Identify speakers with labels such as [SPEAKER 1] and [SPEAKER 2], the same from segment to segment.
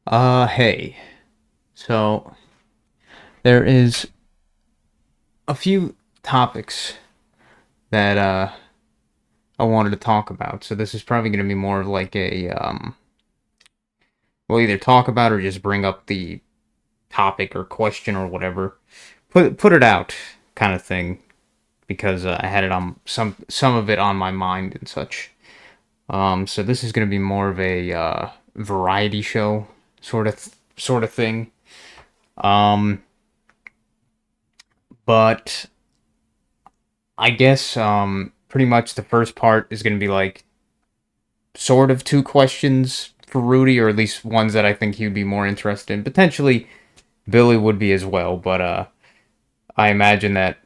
[SPEAKER 1] Hey. So, there is a few topics that, I wanted to talk about. So this is probably going to be more of like we'll either talk about or just bring up the topic or question or whatever. Put it out kind of thing because I had it on some of it on my mind and such. So this is going to be more of a, variety show sort of thing. Um, but I guess pretty much the first part is going to be like sort of two questions for Rudy, or at least ones that I think he would be more interested in. Potentially Billy would be as well, but I imagine that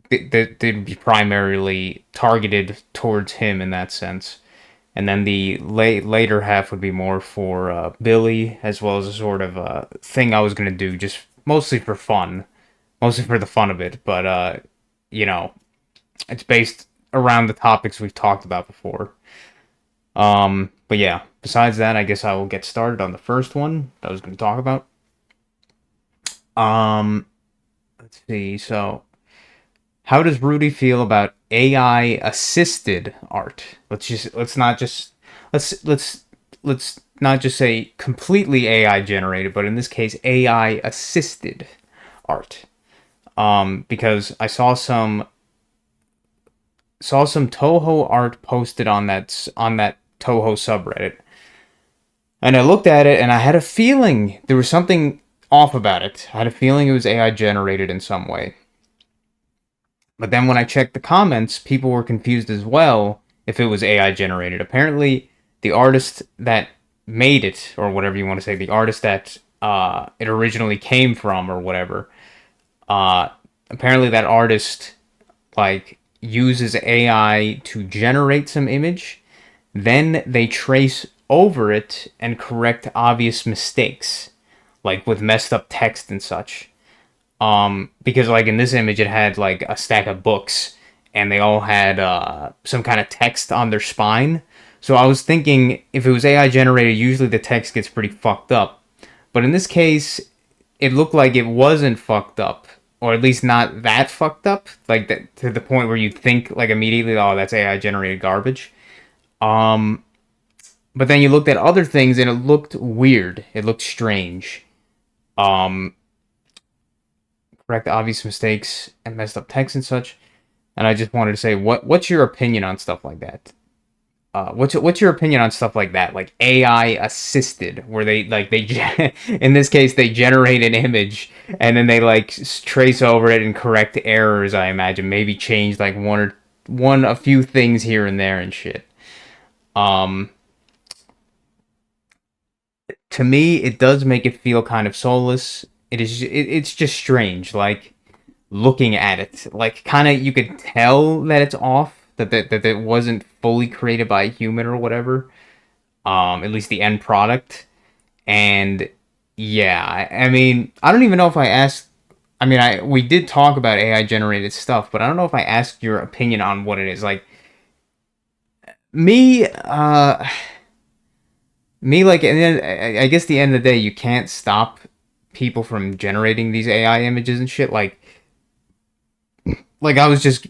[SPEAKER 1] they'd be primarily targeted towards him in that sense. And then the later half would be more for Billy, as well as a sort of thing I was going to do just mostly for fun, mostly for the fun of it. But, you know, it's based around the topics we've talked about before. But yeah, besides that, I guess I will get started on the first one that I was going to talk about. Um, let's see. So, how does Rudy feel about AI assisted art? Let's not just say completely AI generated, but in this case, AI assisted art. Because I saw some Toho art posted on that Toho subreddit, and I looked at it and I had a feeling there was something off about it. I had a feeling it was AI generated in some way. But then when I checked the comments, people were confused as well if it was AI generated. Apparently, the artist that made it, or whatever you want to say, the artist that it originally came from, or whatever, uh, apparently that artist like uses AI to generate some image, then they trace over it and correct obvious mistakes, like with messed up text and such. Because like in this image, it had like a stack of books, and they all had some kind of text on their spine. So I was thinking if it was AI generated, usually the text gets pretty fucked up. But in this case, it looked like it wasn't fucked up, or at least not that fucked up, like that to the point where you think like immediately, oh, that's AI generated garbage. Um, but then you looked at other things and it looked weird. It looked strange. Um, Correct obvious mistakes and messed up text and such. And I just wanted to say, what's your opinion on stuff like that? What's your opinion on stuff like that, like AI assisted, where they in this case they generate an image and then they like trace over it and correct errors. I imagine maybe change like a few things here and there and shit. Um, to me, it does make it feel kind of soulless. It's just strange, like looking at it, like kind of you could tell that it's off, that it wasn't fully created by a human or whatever. At least the end product. And yeah, I mean, I don't even know if I asked. I mean, I we did talk about AI generated stuff, but I don't know if I asked your opinion on what it is. Like me, like, and then I guess the end of the day, you can't stop people from generating these AI images and shit. Like I was just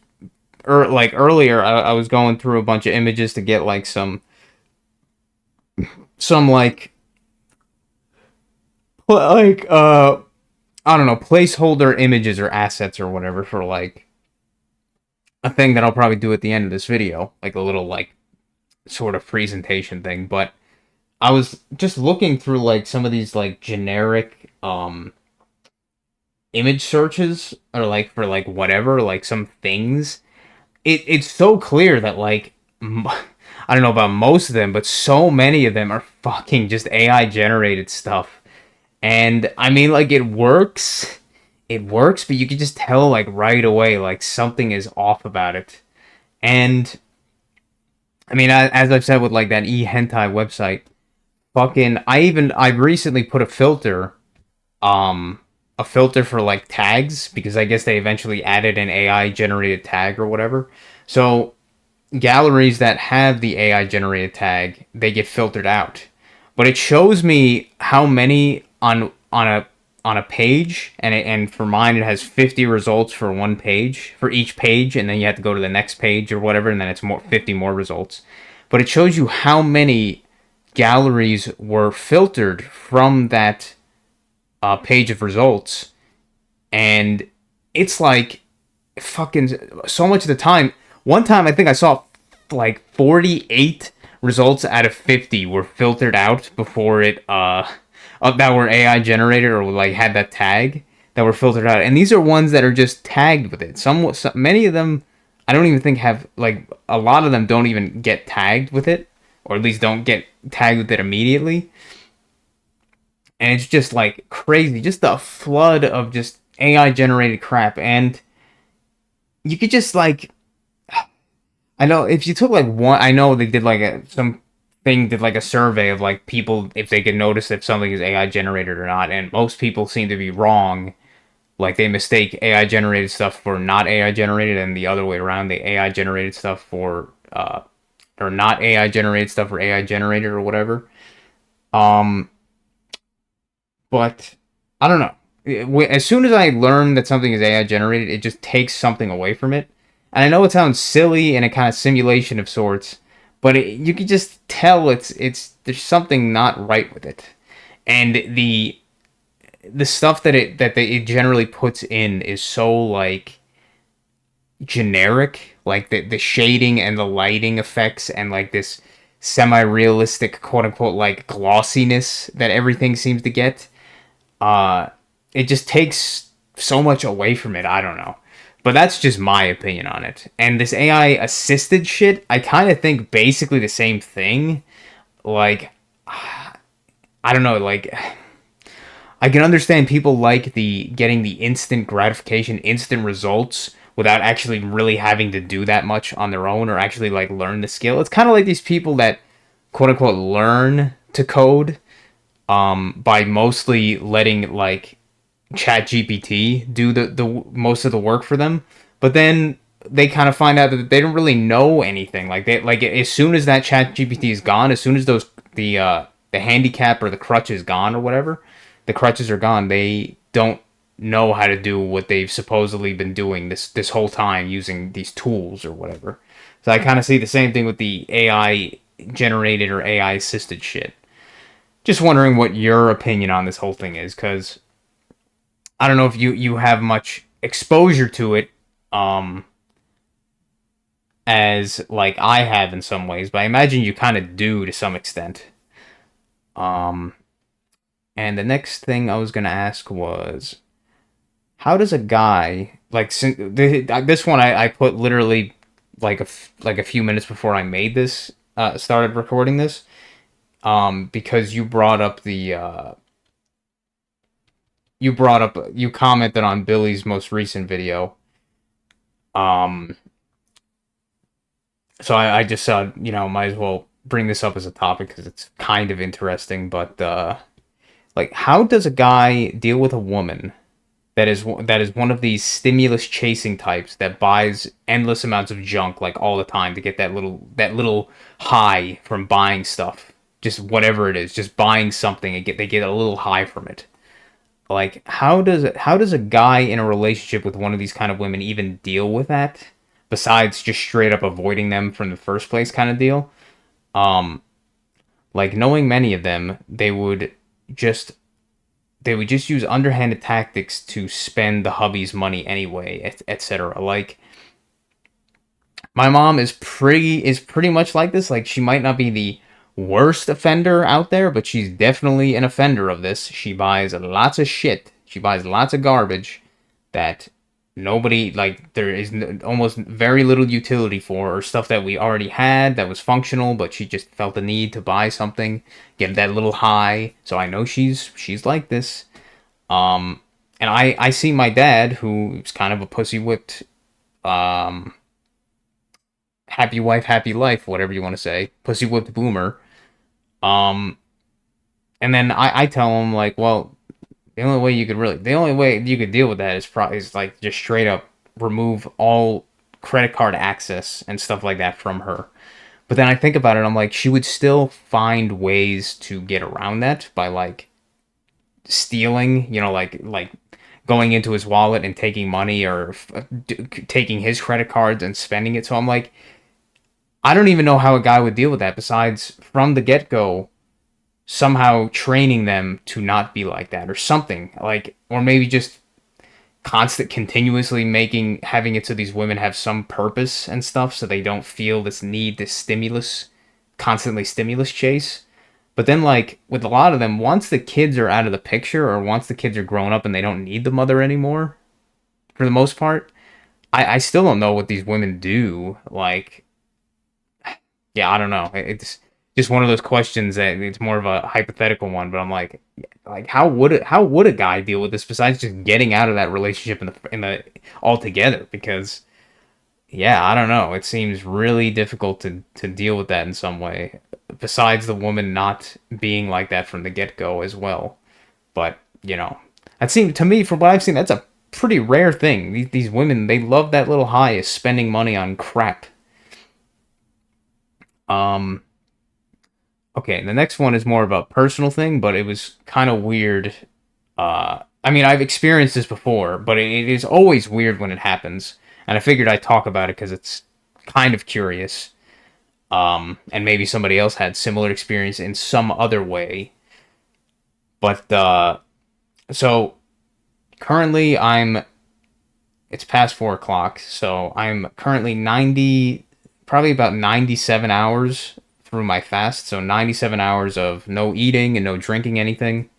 [SPEAKER 1] like earlier, I was going through a bunch of images to get like some like I don't know, placeholder images or assets or whatever for like a thing that I'll probably do at the end of this video, like a little like sort of presentation thing. But I was just looking through like some of these like generic image searches, or like for like whatever, like some things. It's so clear that like I don't know about most of them, but so many of them are fucking just AI generated stuff. And I mean, like, it works, but you can just tell like right away like something is off about it. And I mean, as I've said with like that hentai website, fucking I recently put um a filter for like tags, because I guess they eventually added an AI generated tag or whatever. So galleries that have the AI generated tag, they get filtered out. but it shows me how many on a page, and for mine it has 50 results for one page for each page, and then you have to go to the next page or whatever, and then it's more 50 more results. But it shows you how many galleries were filtered from that page of results, and it's like fucking so much of the time. One time I think I saw like 48 results out of 50 were filtered out before it that were AI generated or like had that tag that were filtered out. And these are ones that are just tagged with it. Some many of them I don't even think have, like, a lot of them don't even get tagged with it, or at least don't get tagged with it immediately. And it's just like crazy, just a flood of just AI generated crap. And you could just like, I know if you took like one, I know they did like some thing, did like a survey of like people if they could notice if something is AI generated or not, and most people seem to be wrong. Like they mistake AI generated stuff for not AI generated, and the other way around, the AI generated stuff for or not AI generated stuff for AI generated or whatever. Um, but I don't know. As soon as I learn that something is AI generated, it just takes something away from it. And I know it sounds silly and a kind of simulation of sorts, but you can just tell it's there's something not right with it. And the stuff it generally puts in is so like generic, like the shading and the lighting effects and like this semi-realistic quote unquote like glossiness that everything seems to get. uh it just takes so much away from it. I don't know, but that's just my opinion on it. And this AI assisted shit, I kind of think basically the same thing. Like, I don't know, like, I can understand people like the getting the instant gratification, instant results without actually really having to do that much on their own or actually like learn the skill. It's kind of like these people that quote unquote learn to code by mostly letting like Chat GPT do the most of the work for them. But then they kind of find out that they don't really know anything. Like they like as soon as that Chat GPT is gone, as soon as the handicap or the crutch is gone or whatever, the crutches are gone. They don't know how to do what they've supposedly been doing this whole time using these tools or whatever. So I kind of see the same thing with the AI generated or AI assisted shit. Just wondering what your opinion on this whole thing is, because I don't know if you have much exposure to it, um, as like I have in some ways, but I imagine you kind of do to some extent. Um, and the next thing I was gonna ask was, how does a guy like this one I put literally like like a few minutes before I made this started recording this, because you commented on Billy's most recent video. um so I just said, might as well bring this up as a topic because it's kind of interesting. But like, how does a guy deal with a woman that is one of these stimulus chasing types that buys endless amounts of junk like all the time to get that little high from buying stuff, just whatever it is, just buying something and they get a little high from it. Like, how does a guy in a relationship with one of these kind of women even deal with that, besides just straight up avoiding them from the first place kind of deal? um like, knowing many of them, just they would just use underhanded tactics to spend the hubby's money anyway, etc. Like, my mom is pretty much like this. Like, she might not be the worst offender out there, but she's definitely an offender of this. She buys lots of shit. She buys lots of garbage that nobody, like, there is almost very little utility for, or stuff that we already had that was functional, but she just felt the need to buy something, get that little high. So I know she's like this. um and I see my dad, who's kind of a pussy whipped, um happy wife, happy life, whatever you want to say, pussy whipped boomer. Um, and then I tell him, like, well, the only way you could deal with that is like just straight up remove all credit card access and stuff like that from her. But then I think about it, I'm like, she would still find ways to get around that by like stealing, like going into his wallet and taking money or taking his credit cards and spending it. So I'm like, I don't even know how a guy would deal with that besides from the get go somehow training them to not be like that or something like, or maybe just continuously having it so these women have some purpose and stuff so they don't feel this need, this constantly stimulus chase. But then, like, with a lot of them, once the kids are out of the picture or once the kids are grown up and they don't need the mother anymore, for the most part, I still don't know what these women do. Like, yeah, I don't know. It's just one of those questions that it's more of a hypothetical one, but I'm like how would a guy deal with this besides just getting out of that relationship in the altogether? Because yeah, I don't know. It seems really difficult to deal with that in some way, besides the woman not being like that from the get go as well. But that seemed to me, from what I've seen, that's a pretty rare thing. These women, they love that little high of spending money on crap. Um, okay, the next one is more of a personal thing, but it was kind of weird. I mean, I've experienced this before, but it is always weird when it happens. And I figured I'd talk about it because it's kind of curious. And maybe somebody else had similar experience in some other way. But so currently it's past 4 o'clock, so I'm currently probably about 97 hours through my fast. So 97 hours of no eating and no drinking anything.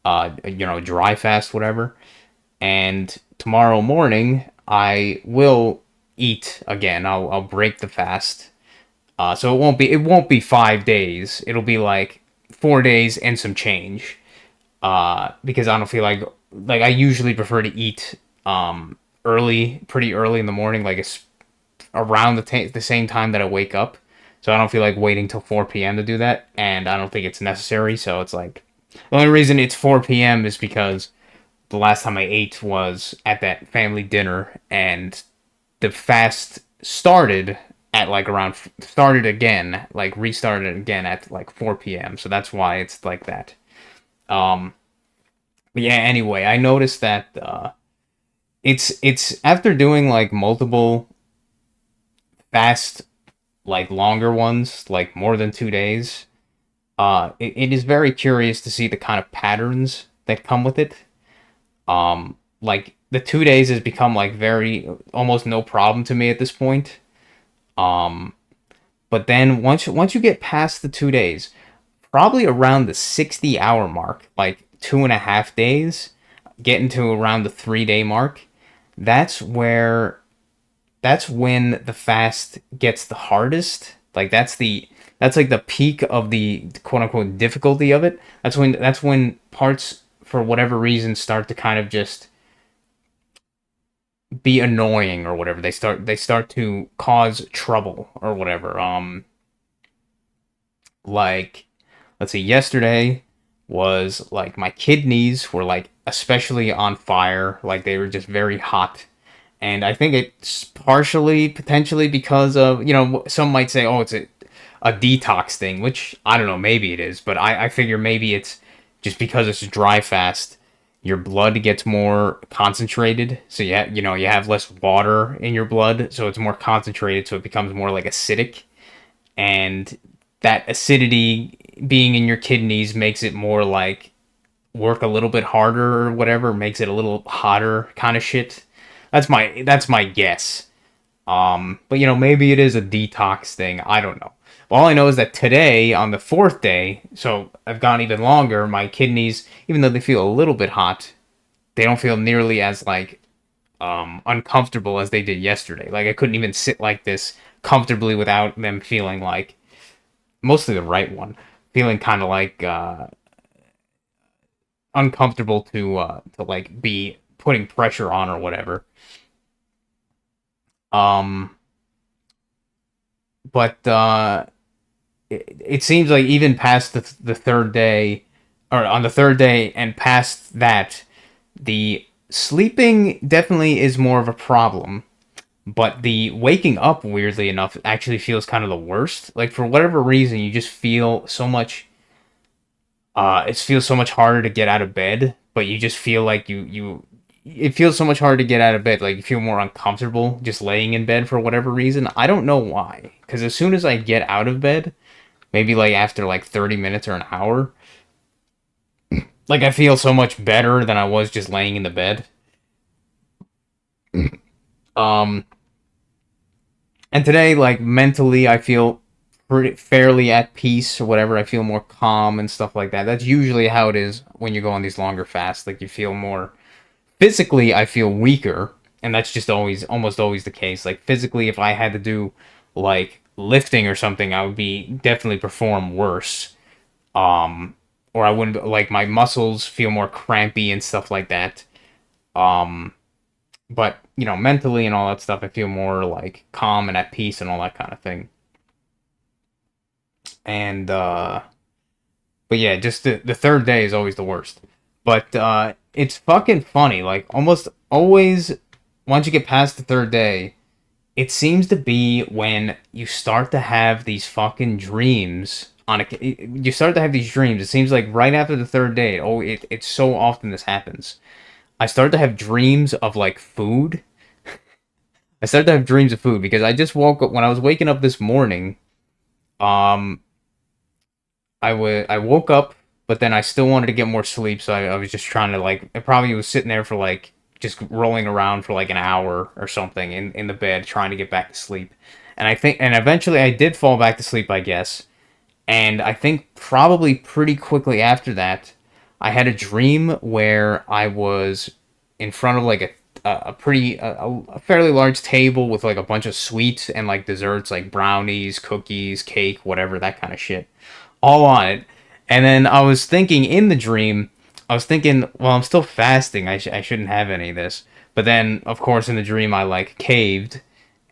[SPEAKER 1] Dry fast, whatever. And tomorrow morning I will eat again. I'll break the fast. So it won't be 5 days. It'll be like 4 days and some change. Because I don't feel like I usually prefer to eat pretty early in the morning, like it's around the same time that I wake up. So I don't feel like waiting till 4 p.m. to do that, and I don't think it's necessary. So it's like the only reason it's 4 p.m. is because the last time I ate was at that family dinner, and the fast started again, like restarted again at like 4 p.m. So that's why it's like that. Um, but yeah. Anyway, I noticed that it's after doing like multiple fast, like longer ones, like more than 2 days. It is very curious to see the kind of patterns that come with it. Like the 2 days has become like very almost no problem to me at this point. Um, but then once you get past the 2 days, probably around the 60-hour mark, like 2.5 days, getting to around the 3 day mark, that's where that's when the fast gets the hardest. Like that's like the peak of the quote unquote difficulty of it. That's when parts for whatever reason start to kind of just be annoying or whatever. They start to cause trouble or whatever. Like, let's see, yesterday was like my kidneys were like especially on fire, like they were just very hot. And I think it's partially potentially because of, some might say, oh, it's a detox thing, which I don't know, maybe it is, but I figure maybe it's just because it's dry fast, your blood gets more concentrated, so you have less water in your blood, so it's more concentrated, so it becomes more like acidic, and that acidity being in your kidneys makes it more like work a little bit harder or whatever, makes it a little hotter kind of shit. That's my guess. But maybe it is a detox thing. I don't know. All I know is that today, on the fourth day, so I've gone even longer, my kidneys, even though they feel a little bit hot, they don't feel nearly as like uncomfortable as they did yesterday. Like I couldn't even sit like this comfortably without them feeling like mostly the right one, feeling kind of like uncomfortable to like be putting pressure on or whatever. Um, but it seems like even past the third day, or on the third day and past that, the sleeping definitely is more of a problem. But the waking up, weirdly enough, actually feels kind of the worst. Like for whatever reason, you just feel so much. It feels so much harder to get out of bed, but you just feel like you. It feels so much harder to get out of bed. Like you feel more uncomfortable just laying in bed for whatever reason. I don't know why. Because as soon as I get out of bed, maybe like after like 30 minutes or an hour, like I feel so much better than I was just laying in the bed. Um, and today, like mentally, I feel fairly at peace or whatever. I feel more calm and stuff like that. That's usually how it is when you go on these longer fasts. Like you feel more physically, I feel weaker, and that's just always almost always the case. Like physically, if I had to do like lifting or something, I would be definitely perform worse. Um, or I wouldn't like my muscles feel more crampy and stuff like that. Um, but mentally and all that stuff, I feel more like calm and at peace and all that kind of thing. And but yeah, just the third day is always the worst. But it's fucking funny. Like almost always, once you get past the third day, it seems to be when you start to have these fucking dreams. You start to have these dreams. It seems like right after the third day. Oh, it's so often this happens. I start to have dreams of like food. I started to have dreams of food because I just woke up when I was waking up this morning. Um, I woke up, but then I still wanted to get more sleep, so I was just trying to like. I probably was sitting there for like just rolling around for like an hour or something in the bed trying to get back to sleep. And eventually I did fall back to sleep, I guess. And I think probably pretty quickly after that, I had a dream where I was in front of like a fairly large table with like a bunch of sweets and like desserts like brownies, cookies, cake, whatever, that kind of shit, all on it. And then I was thinking in the dream, I was thinking, well, I'm still fasting. I shouldn't have any of this. But then, of course, in the dream, I like caved,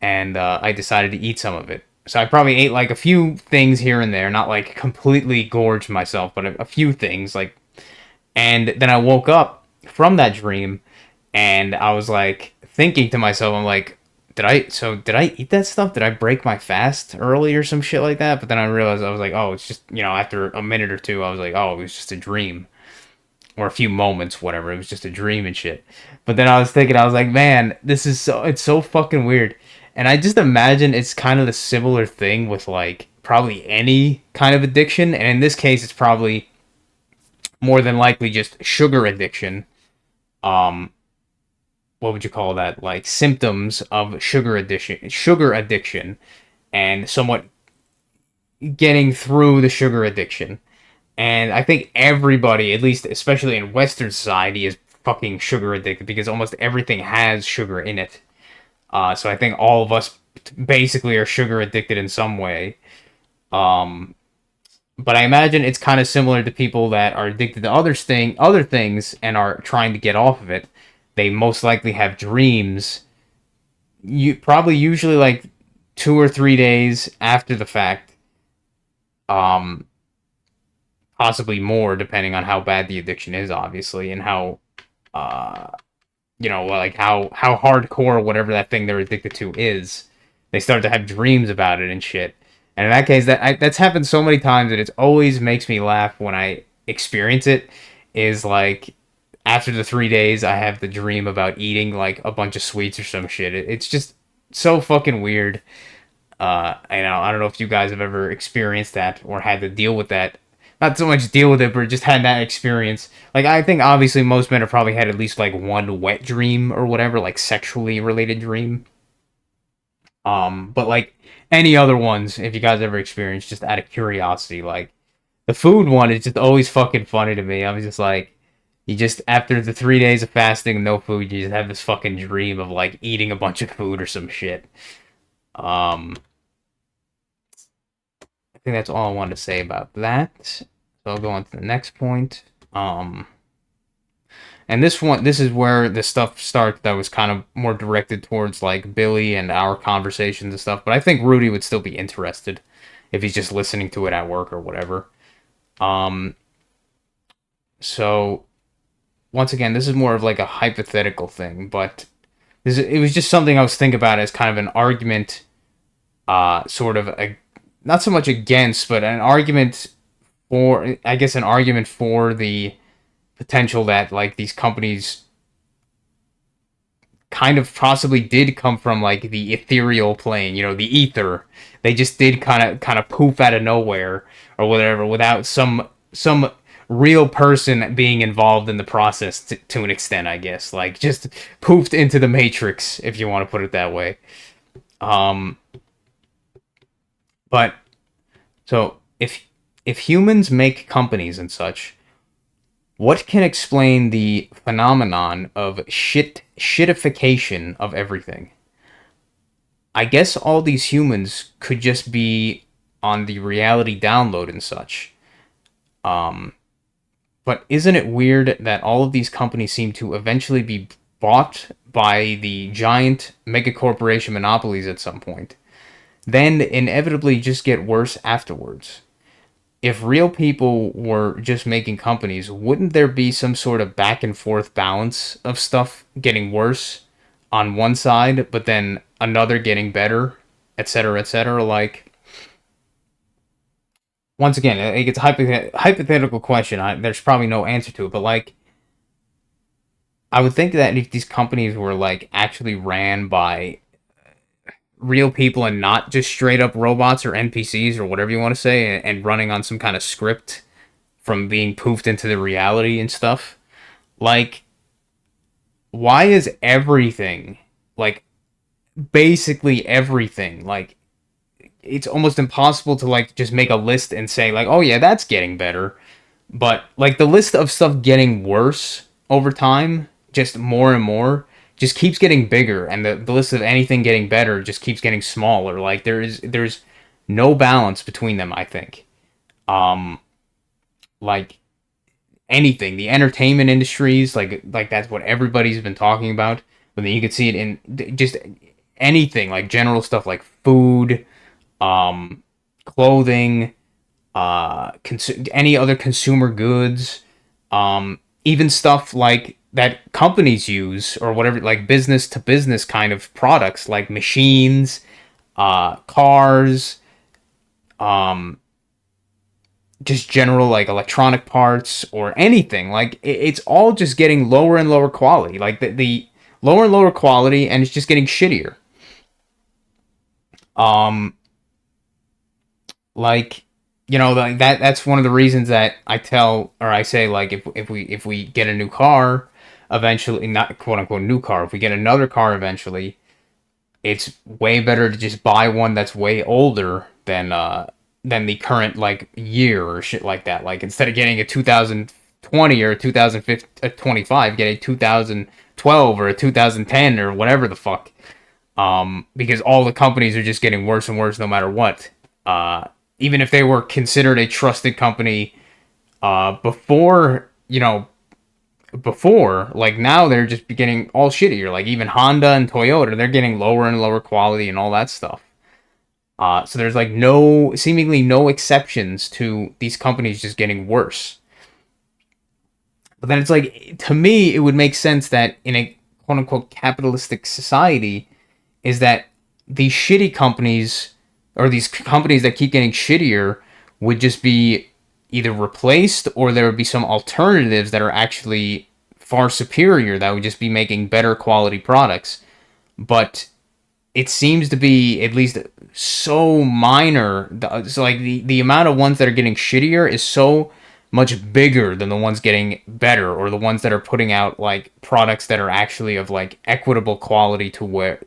[SPEAKER 1] and I decided to eat some of it. So I probably ate like a few things here and there, not like completely gorged myself, but a few things like. And then I woke up from that dream, and I was like thinking to myself, I'm like, did I eat that stuff? Did I break my fast early or some shit like that? But then I realized I was like, oh, it's just after a minute or two, I was like, oh, it was just a dream or a few moments, whatever. It was just a dream and shit. But then I was thinking, I was like, man, it's so fucking weird. And I just imagine it's kind of the similar thing with like probably any kind of addiction, and in this case, it's probably more than likely just sugar addiction. Um, what would you call that? Like symptoms of sugar addiction, and somewhat getting through the sugar addiction. And I think everybody, at least especially in Western society, is fucking sugar addicted because almost everything has sugar in it. So I think all of us basically are sugar addicted in some way. Um, but I imagine it's kind of similar to people that are addicted to other things, and are trying to get off of it. They most likely have dreams. You probably usually like 2 or 3 days after the fact. Um, Possibly more depending on how bad the addiction is, obviously, and how uh like how hardcore whatever that thing they're addicted to is. They start to have dreams about it and shit. And in that case, that's happened so many times that it always makes me laugh when I experience it. Is like after the 3 days, I have the dream about eating like a bunch of sweets or some shit. It's just so fucking weird. I don't know if you guys have ever experienced that or had to deal with that. Not so much deal with it, but just had that experience. Like I think obviously most men have probably had at least like one wet dream or whatever, like sexually related dream. But like any other ones, if you guys ever experienced, just out of curiosity, like the food one is just always fucking funny to me. I was just like, you just after the 3 days of fasting and no food, you just have this fucking dream of like eating a bunch of food or some shit. Um, I think that's all I wanted to say about that. So I'll go on to the next point. And this is where the stuff starts that was kind of more directed towards like Billy and our conversations and stuff. But I think Rudy would still be interested if he's just listening to it at work or whatever. Um, so once again, this is more of like a hypothetical thing, but It was just something I was thinking about as kind of an argument, sort of not so much against, but an argument for, I guess, an argument for the potential that like these companies kind of possibly did come from like the ethereal plane, the ether. They just did kind of poof out of nowhere or whatever without some real person being involved in the process to an extent, I guess. Like just poofed into the matrix, if you want to put it that way. Um, but so if humans make companies and such, what can explain the phenomenon of shitification of everything? I guess all these humans could just be on the reality download and such. Um, but isn't it weird that all of these companies seem to eventually be bought by the giant megacorporation monopolies at some point, then inevitably just get worse afterwards? If real people were just making companies, wouldn't there be some sort of back and forth balance of stuff getting worse on one side, but then another getting better, etc., etc.? Like, once again, it's a hypothetical question. There's probably no answer to it, but like, I would think that if these companies were like actually ran by real people and not just straight up robots or NPCs or whatever you want to say, and running on some kind of script from being poofed into the reality and stuff. Like, why is everything, like, basically everything, like, it's almost impossible to, like, just make a list and say, like, oh yeah, that's getting better. But, like, the list of stuff getting worse over time, just more and more, just keeps getting bigger. And the list of anything getting better just keeps getting smaller. Like, there's no balance between them, I think. Um, like, anything. The entertainment industries, like that's what everybody's been talking about. But then you could see it in just anything, like general stuff like food, um, clothing, any other consumer goods, even stuff like that companies use or whatever, like business to business kind of products, like machines, cars, um, just general like electronic parts or anything. Like it's all just getting lower and lower quality. Like the lower and lower quality, and it's just getting shittier. Um, like like that's one of the reasons that I tell or I say like if we get a new car eventually, not quote unquote new car, if we get another car eventually, it's way better to just buy one that's way older than the current like year or shit like that. Like instead of getting a 2020 or a 2025, get a 2012 or a 2010 or whatever the fuck. Because all the companies are just getting worse and worse no matter what. Even if they were considered a trusted company before, before, like now they're just getting all shittier. Like even Honda and Toyota, they're getting lower and lower quality and all that stuff. So there's like seemingly no exceptions to these companies just getting worse. But then it's like, to me, it would make sense that in a quote unquote capitalistic society, is that these shitty companies or these companies that keep getting shittier would just be either replaced or there would be some alternatives that are actually far superior that would just be making better quality products. But it seems to be at least so minor. So like the amount of ones that are getting shittier is so much bigger than the ones getting better or the ones that are putting out like products that are actually of like equitable quality to where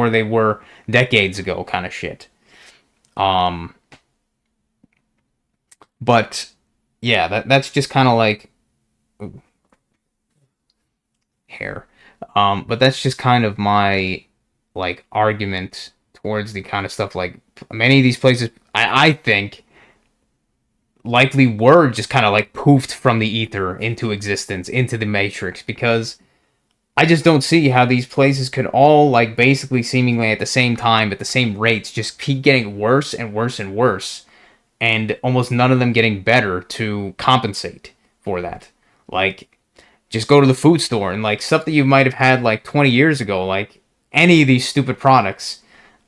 [SPEAKER 1] they were decades ago kind of shit. Um but yeah, that's just kind of like hair. But that's just kind of my like argument towards the kind of stuff like many of these places I think likely were just kind of like poofed from the ether into existence, into the matrix, because I just don't see how these places could all like basically seemingly at the same time at the same rates just keep getting worse and worse and worse, and almost none of them getting better to compensate for that. Like just go to the food store and like stuff that you might have had like 20 years ago, like any of these stupid products,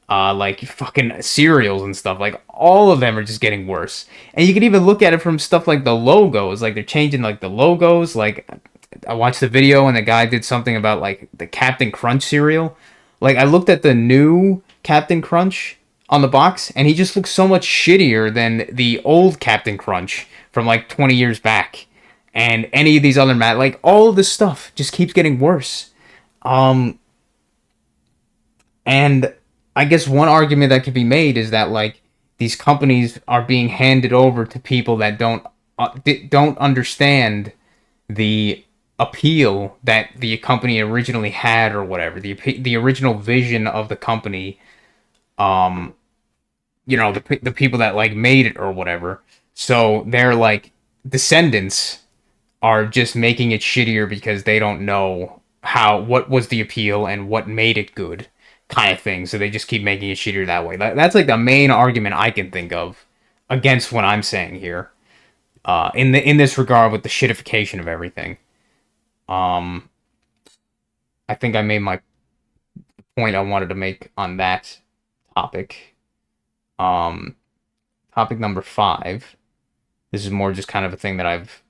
[SPEAKER 1] like fucking cereals and stuff. Like all of them are just getting worse. And you can even look at it from stuff like the logos. Like they're changing like the logos. Like I watched the video and the guy did something about like the Captain Crunch cereal. Like I looked at the new Captain Crunch on the box and he just looks so much shittier than the old Captain Crunch from like 20 years back. And any of these other like all of this stuff just keeps getting worse. Um and I guess one argument that could be made is that like these companies are being handed over to people that don't understand the appeal that the company originally had or whatever, the original vision of the company. um the people that like made it or whatever. So their like descendants are just making it shittier because they don't know what was the appeal and what made it good, kind of thing. So they just keep making it shittier that way. That's like the main argument I can think of against what I'm saying here. In this regard with the shitification of everything. Um, I think I made my point I wanted to make on that topic. Um, Topic number 5. This is more just kind of a thing that I've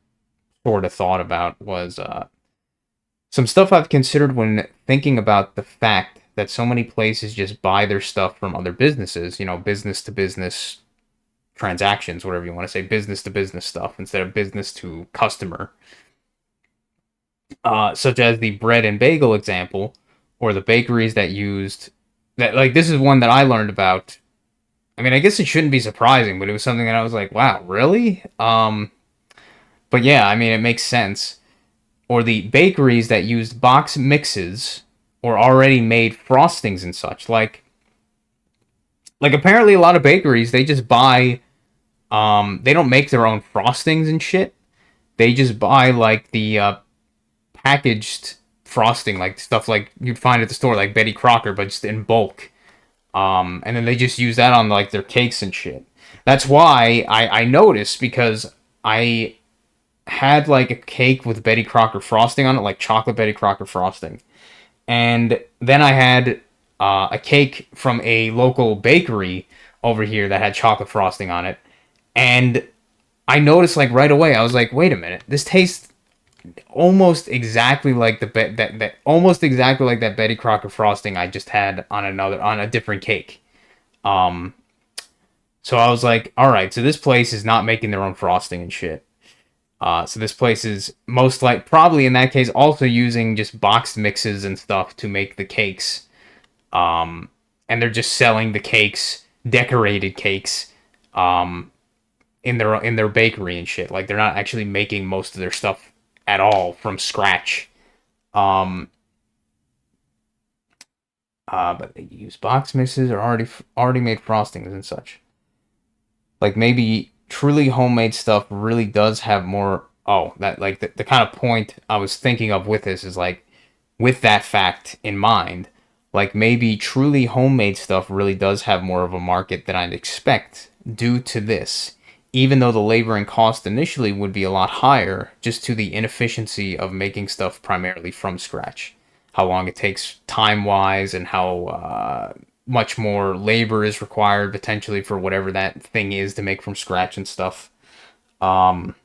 [SPEAKER 1] sort of thought about, was some stuff I've considered when thinking about the fact that so many places just buy their stuff from other businesses, business to business transactions, whatever you want to say, business to business stuff instead of business to customer. Such as the bread and bagel example, or the bakeries that used that. Like this is one that I learned about. I mean, I guess it shouldn't be surprising, but it was something that I was like, wow, really? But yeah, I mean, it makes sense. Or the bakeries that used box mixes or already made frostings and such. Like apparently a lot of bakeries, they just buy they don't make their own frostings and shit. They just buy like the packaged frosting, like stuff like you'd find at the store, like Betty Crocker, but just in bulk. And then they just use that on like their cakes and shit. That's why I noticed, because I had like a cake with Betty Crocker frosting on it, like chocolate Betty Crocker frosting. And then I had a cake from a local bakery over here that had chocolate frosting on it. And I noticed like right away, I was like, wait a minute, this tastes almost exactly like that almost exactly like that Betty Crocker frosting I just had on a different cake. Um, so I was like, all right, so this place is not making their own frosting and shit. So this place is most like probably in that case also using just boxed mixes and stuff to make the cakes. And they're just selling the cakes, decorated cakes, in their bakery and shit. Like they're not actually making most of their stuff at all from scratch. Um, but they use box mixes or already made frostings and such. Like maybe truly homemade stuff really does have more. Oh, that like the kind of point I was thinking of with this is like, with that fact in mind, like maybe truly homemade stuff really does have more of a market than I'd expect due to this, even though the labor and cost initially would be a lot higher just to the inefficiency of making stuff primarily from scratch. How long it takes time wise, and how much more labor is required potentially for whatever that thing is to make from scratch and stuff. Um,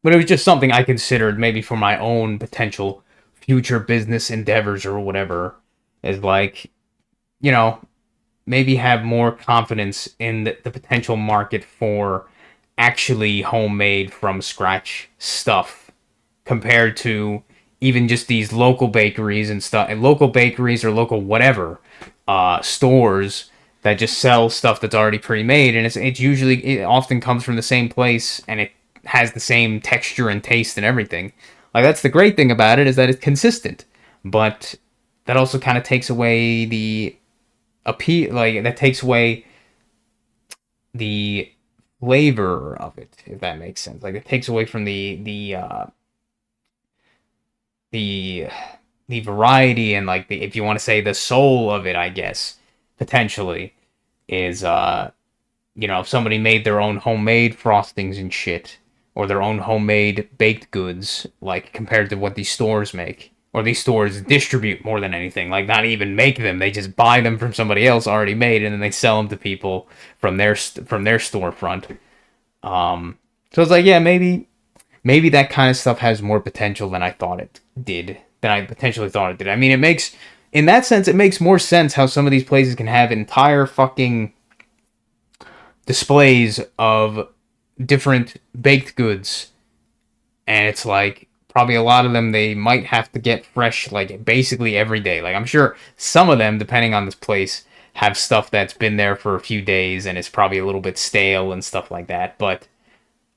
[SPEAKER 1] but it was just something I considered maybe for my own potential future business endeavors or whatever. Is like, you know, maybe have more confidence in the potential market for actually homemade from scratch stuff compared to even just these local bakeries and stuff, and local bakeries or local whatever stores that just sell stuff that's already pre-made, and it's usually, it often comes from the same place, and it has the same texture and taste and everything. Like that's the great thing about it, is that it's consistent, but that also kind of takes away the appeal, like that takes away the flavor of it, if that makes sense. Like it takes away from the the variety, and like the, if you want to say, the soul of it, I guess, potentially, is if somebody made their own homemade frostings and shit, or their own homemade baked goods, like compared to what these stores make, or these stores distribute more than anything. Like, not even make them; they just buy them from somebody else already made, and then they sell them to people from their storefront. So it's like, yeah, maybe that kind of stuff has more potential than I thought it did. Than I potentially thought it did. I mean, in that sense, it makes more sense how some of these places can have entire fucking displays of different baked goods, and it's like probably a lot of them they might have to get fresh like basically every day. Like, I'm sure some of them, depending on this place, have stuff that's been there for a few days and it's probably a little bit stale and stuff like that. But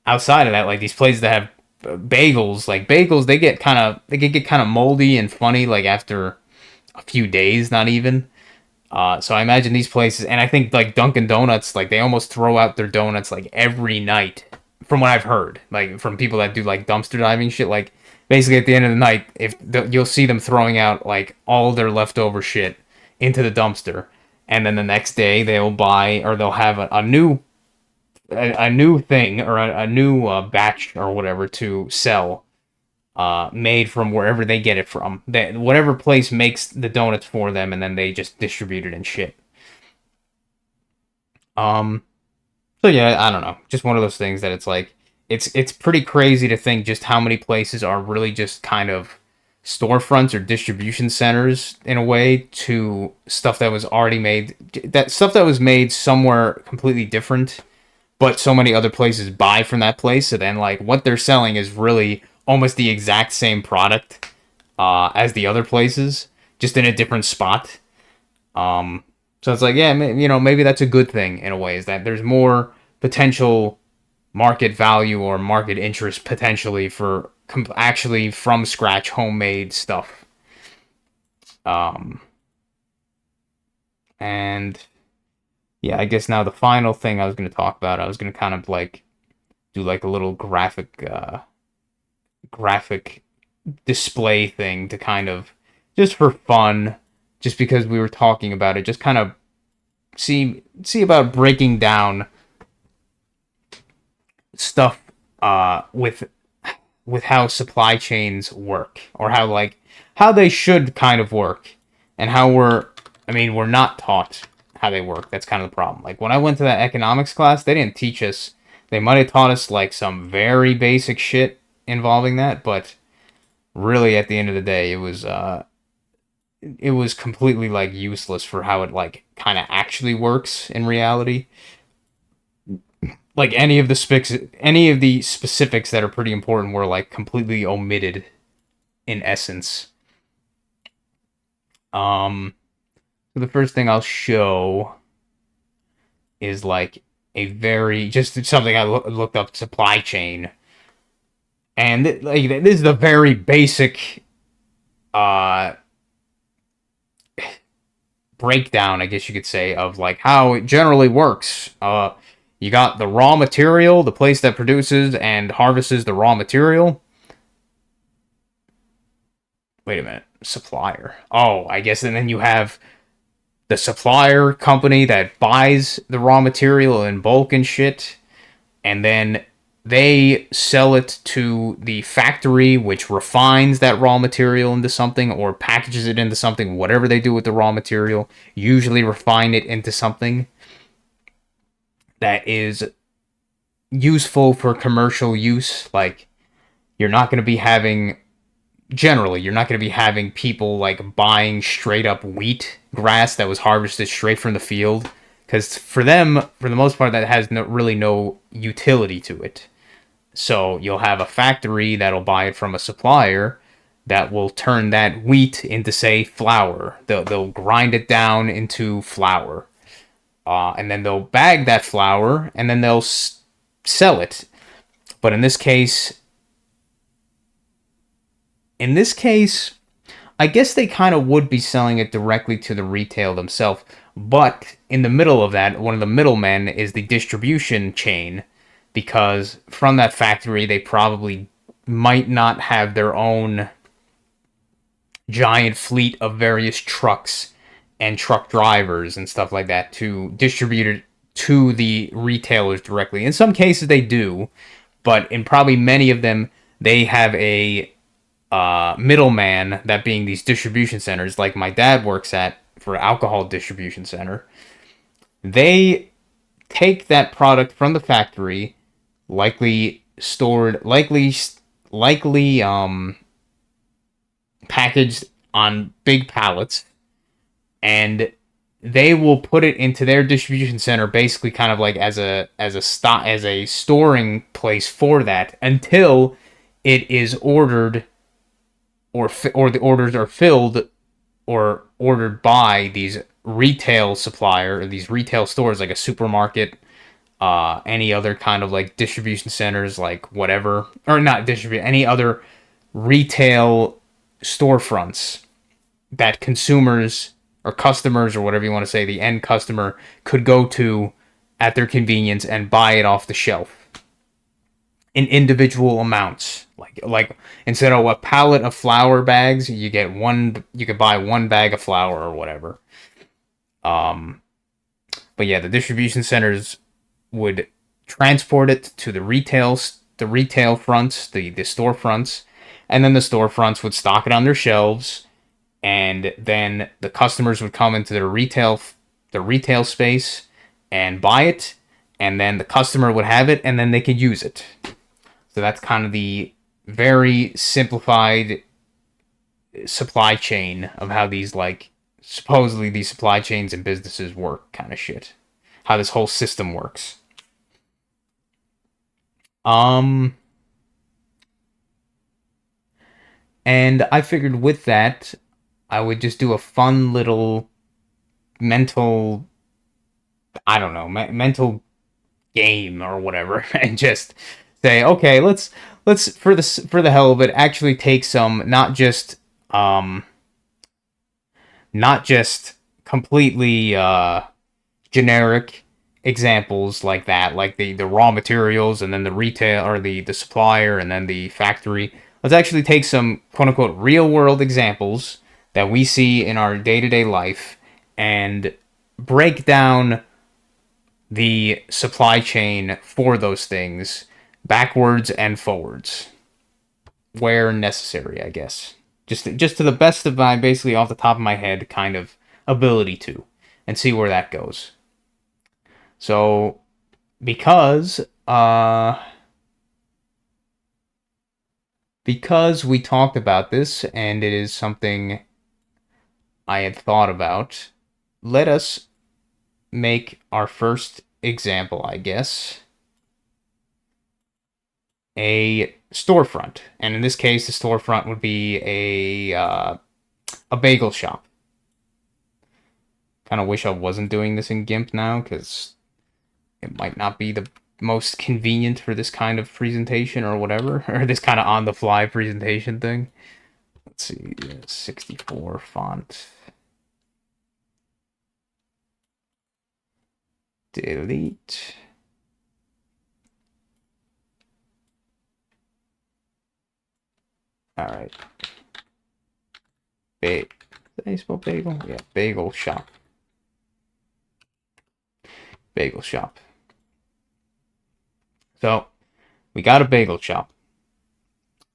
[SPEAKER 1] outside of that, like these places that have bagels, they get kind of moldy and funny like after a few days, not even. So I imagine these places, and I think like Dunkin' Donuts, like they almost throw out their donuts like every night, from what I've heard, like from people that do like dumpster diving shit. Like basically at the end of the night, you'll see them throwing out like all their leftover shit into the dumpster, and then the next day they'll buy or they'll have a new thing or a new batch or whatever to sell, made from wherever they get it from. That whatever place makes the donuts for them, and then they just distribute it and shit. Um. So yeah, I don't know. Just one of those things that it's like it's pretty crazy to think just how many places are really just kind of storefronts or distribution centers in a way to stuff that was already made, that stuff that was made somewhere completely different, but so many other places buy from that place. So then, like, what they're selling is really almost the exact same product as the other places, just in a different spot. So it's like, yeah, maybe that's a good thing in a way, is that there's more potential market value or market interest potentially for actually from scratch homemade stuff. Um, and yeah, I guess now the final thing I was going to talk about, I was going to kind of like do like a little graphic display thing to kind of just for fun, just because we were talking about it, just kind of see about breaking down stuff with how supply chains work, or how they should kind of work, and how we're not taught how they work. That's kind of the problem. Like when I went to that economics class, they didn't teach us. They might have taught us like some very basic shit involving that, but really at the end of the day, it was completely like useless for how it like kind of actually works in reality. Like any of the specifics that are pretty important were like completely omitted in essence. So the first thing I'll show is like a very just something I looked up, supply chain, and like this is the very basic uh breakdown, I guess you could say, of like how it generally works. You got the raw material, the place that produces and harvests the raw material. Wait a minute, supplier. Oh, I guess, and then you have the supplier company that buys the raw material in bulk and shit, and then they sell it to the factory, which refines that raw material into something or packages it into something, whatever they do with the raw material, usually refine it into something that is useful for commercial use. Like, you're not going to be having, generally, you're not going to be having people like buying straight up wheat grass that was harvested straight from the field. Because for them, for the most part, that has really no utility to it. So you'll have a factory that'll buy it from a supplier that will turn that wheat into, say, flour. They'll grind it down into flour. And then they'll bag that flour, and then they'll sell it. But in this case, I guess they kind of would be selling it directly to the retail themselves. But in the middle of that, one of the middlemen is the distribution chain, because from that factory, they probably might not have their own giant fleet of various trucks and truck drivers and stuff like that to distribute it to the retailers directly. In some cases, they do, but in probably many of them, they have a middleman, that being these distribution centers, like my dad works at for alcohol distribution center. They take that product from the factory, likely stored, likely packaged on big pallets, and they will put it into their distribution center, basically kind of like as a storing place for that, until it is ordered, or the orders are filled or ordered by these retail supplier or these retail stores, like a supermarket, any other kind of like distribution centers, like whatever, or not distribute, any other retail storefronts that consumers or customers, or whatever you want to say, the end customer could go to at their convenience and buy it off the shelf in individual amounts. Like instead of a pallet of flour bags, you get one. You could buy one bag of flour or whatever. But yeah, the distribution centers would transport it to the retail fronts, the storefronts, and then the storefronts would stock it on their shelves, and then the customers would come into the retail space and buy it, and then the customer would have it, and then they could use it. So that's kind of the very simplified supply chain of how these, like, supposedly these supply chains and businesses work, kind of shit. How this whole system works. And I figured with that, I would just do a fun little mental, I don't know, mental game or whatever, and just say, okay, let's for the hell of it, actually take some, not just completely generic examples like that, like the raw materials, and then the retail, or the supplier, and then the factory. Let's actually take some quote unquote real world examples that we see in our day-to-day life and break down the supply chain for those things backwards and forwards where necessary, I guess. Just to the best of my, basically off the top of my head, kind of ability to, and see where that goes. So, because we talked about this and it is something I had thought about, let us make our first example, I guess, a storefront. And in this case, the storefront would be a bagel shop. Kind of wish I wasn't doing this in GIMP now, because it might not be the most convenient for this kind of presentation or whatever, or this kind of on-the-fly presentation thing. Let's see, 64 font. Delete. All right. Did I spell bagel? Yeah, bagel shop. Bagel shop. So, we got a bagel shop.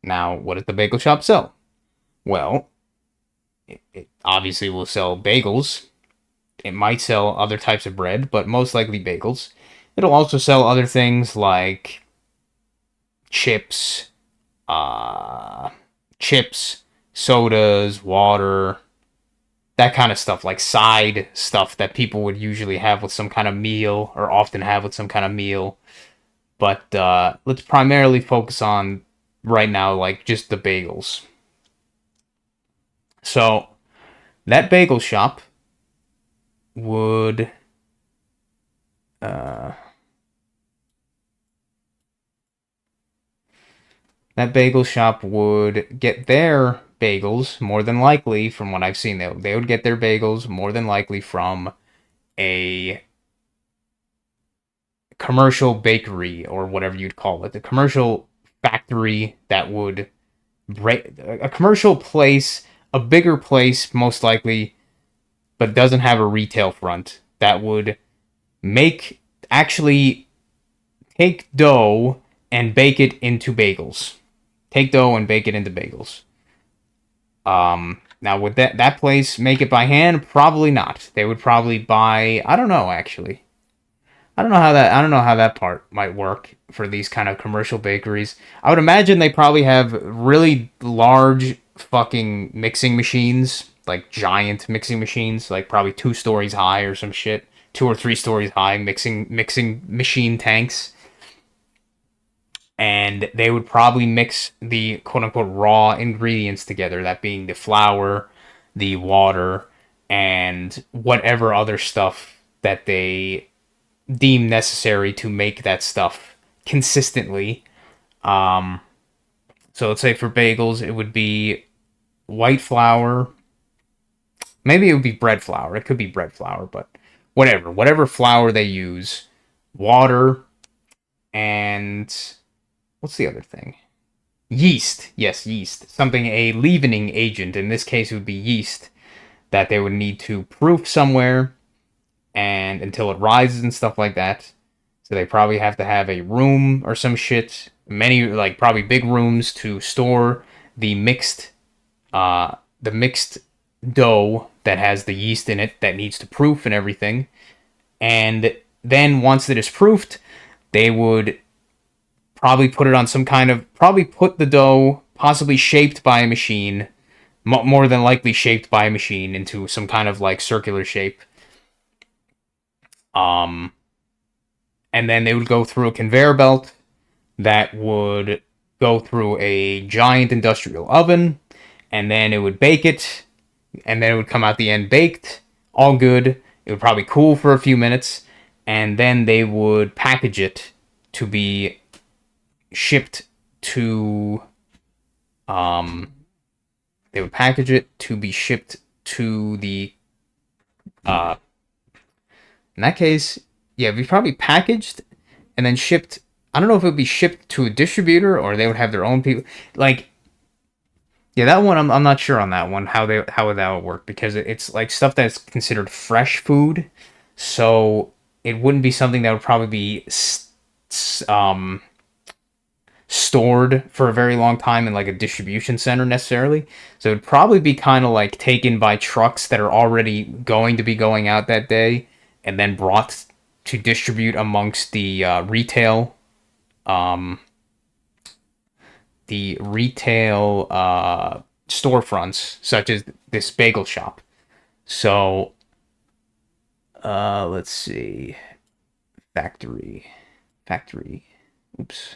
[SPEAKER 1] Now, what does the bagel shop sell? Well, it obviously will sell bagels. It might sell other types of bread, but most likely bagels. It'll also sell other things like chips, sodas, water, that kind of stuff, like side stuff that people would usually have with some kind of meal, or often have with some kind of meal. But let's primarily focus on right now, like, just the bagels. So that bagel shop would get their bagels, more than likely, from what I've seen, they would get their bagels more than likely from a commercial bakery, or whatever you'd call it, a commercial factory that would break, a commercial place, a bigger place most likely, but doesn't have a retail front, that would actually take dough and bake it into bagels. Take dough and bake it into bagels. Now would that place make it by hand? Probably not. They would probably buy. I don't know actually. I don't know how that part might work for these kind of commercial bakeries. I would imagine they probably have really large fucking mixing machines, like giant mixing machines, like probably 2 stories high or some shit, 2 or 3 stories high mixing machine tanks, and they would probably mix the quote unquote raw ingredients together, that being the flour, the water, and whatever other stuff that they deem necessary to make that stuff consistently. Um, so let's say for bagels, it would be white flour. Maybe it would be bread flour. It could be bread flour, but whatever flour they use, water, and what's the other thing? Yeast. Yes, yeast. Something, a leavening agent. In this case, it would be yeast that they would need to proof somewhere and until it rises and stuff like that. So they probably have to have a room or some shit. Many, like, probably big rooms to store the mixed dough that has the yeast in it that needs to proof and everything. And then once it is proofed, they would probably put it on some kind of, probably put the dough, possibly shaped by a machine, more than likely shaped by a machine into some kind of like circular shape. Um, and then they would go through a conveyor belt that would go through a giant industrial oven, and then it would bake it, and then it would come out the end baked, all good. It would probably cool for a few minutes, and then they would package it to be shipped to um they would package it to be shipped to the uh in that case, yeah, it'd be probably packaged and then shipped. I don't know if it would be shipped to a distributor or they would have their own people. Like, yeah, that one I'm not sure on that one how that would work because it's like stuff that's considered fresh food, so it wouldn't be something that would probably be stored for a very long time in like a distribution center necessarily. So it'd probably be kind of like taken by trucks that are already going to be going out that day and then brought to distribute amongst um, the retail storefronts such as this bagel shop. So let's see, factory, factory. Oops.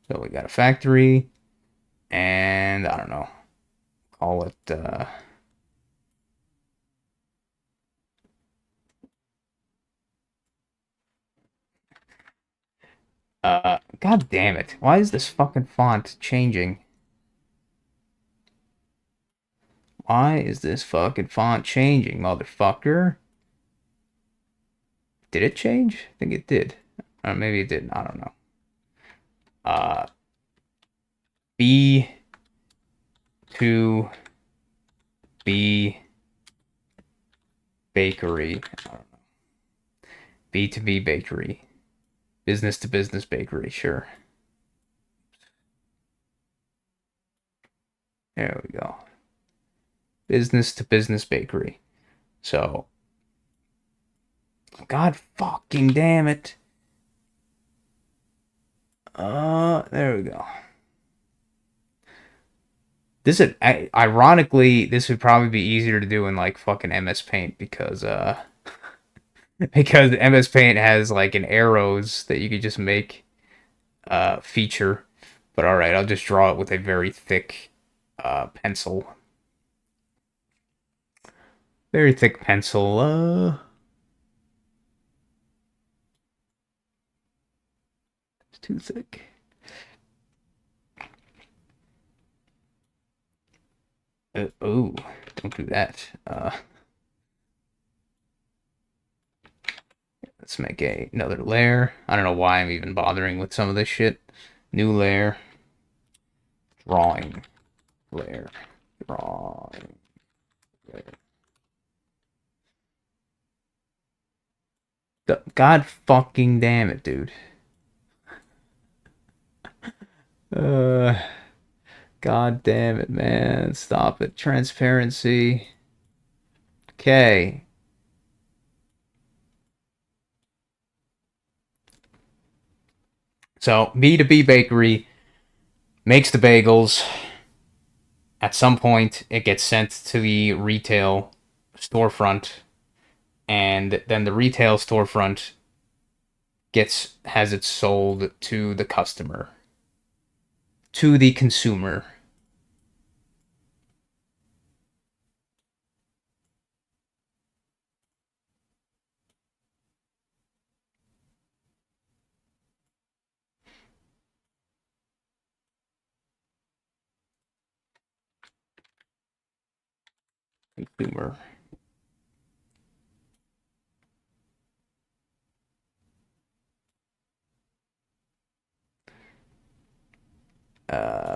[SPEAKER 1] So we got a factory, and I don't know, call it. God damn it! Why is this fucking font changing? Why is this fucking font changing, motherfucker? Did it change? I think it did. Or maybe it didn't. I don't know. Uh, B to B bakery. I don't know. B to B bakery. Business to business bakery. Sure. There we go. Business to business bakery. So, God fucking damn it. There we go. This is ironically, this would probably be easier to do in like fucking MS Paint because because MS Paint has like an arrows that you could just make feature. But all right, I'll just draw it with a very thick pencil. Very thick pencil. It's too thick. Oh, don't do that. Let's make another layer. I don't know why I'm even bothering with some of this shit. New layer. Drawing layer. Drawing layer. God fucking damn it, dude. Uh, God damn it, man. Stop it. Transparency. Okay. So, B2B bakery makes the bagels. At some point, it gets sent to the retail storefront, and then the retail storefront has it sold to the customer, to the consumer. Consumer.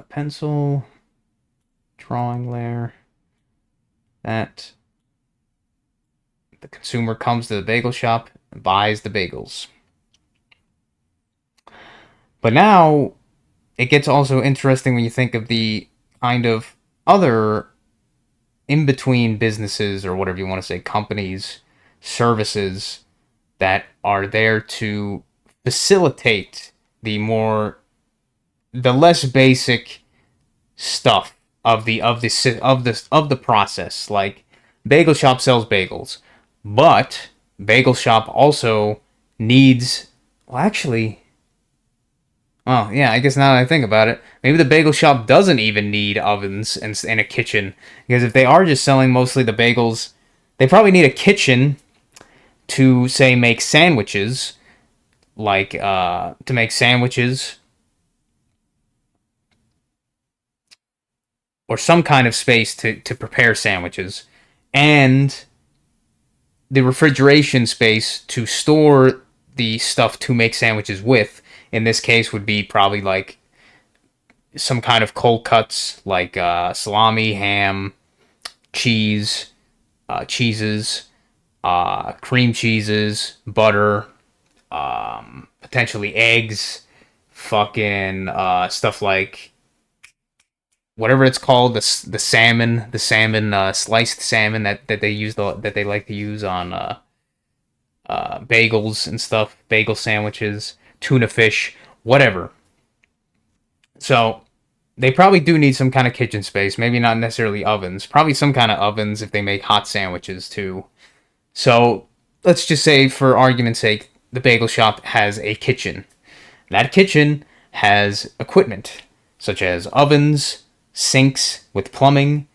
[SPEAKER 1] Pencil, drawing layer. That the consumer comes to the bagel shop and buys the bagels. But now it gets also interesting when you think of the kind of other in between businesses, or whatever you want to say, companies, services that are there to facilitate the less basic stuff of the process. Like, bagel shop sells bagels, but bagel shop also needs, well, actually, oh yeah, I guess now that I think about it, maybe the bagel shop doesn't even need ovens and a kitchen, because if they are just selling mostly the bagels, they probably need a kitchen to, say, make sandwiches, like to make sandwiches, or some kind of space to prepare sandwiches, and the refrigeration space to store the stuff to make sandwiches with. In this case, would be probably like some kind of cold cuts, like salami, ham, cheese, cheeses, cream cheeses, butter, potentially eggs, fucking stuff like whatever it's called, the salmon, sliced salmon that that they like to use on bagels and stuff, bagel sandwiches, tuna fish, whatever. So they probably do need some kind of kitchen space. Maybe not necessarily ovens. Probably some kind of ovens if they make hot sandwiches too. So let's just say, for argument's sake, the bagel shop has a kitchen. That kitchen has equipment such as ovens, sinks with plumbing,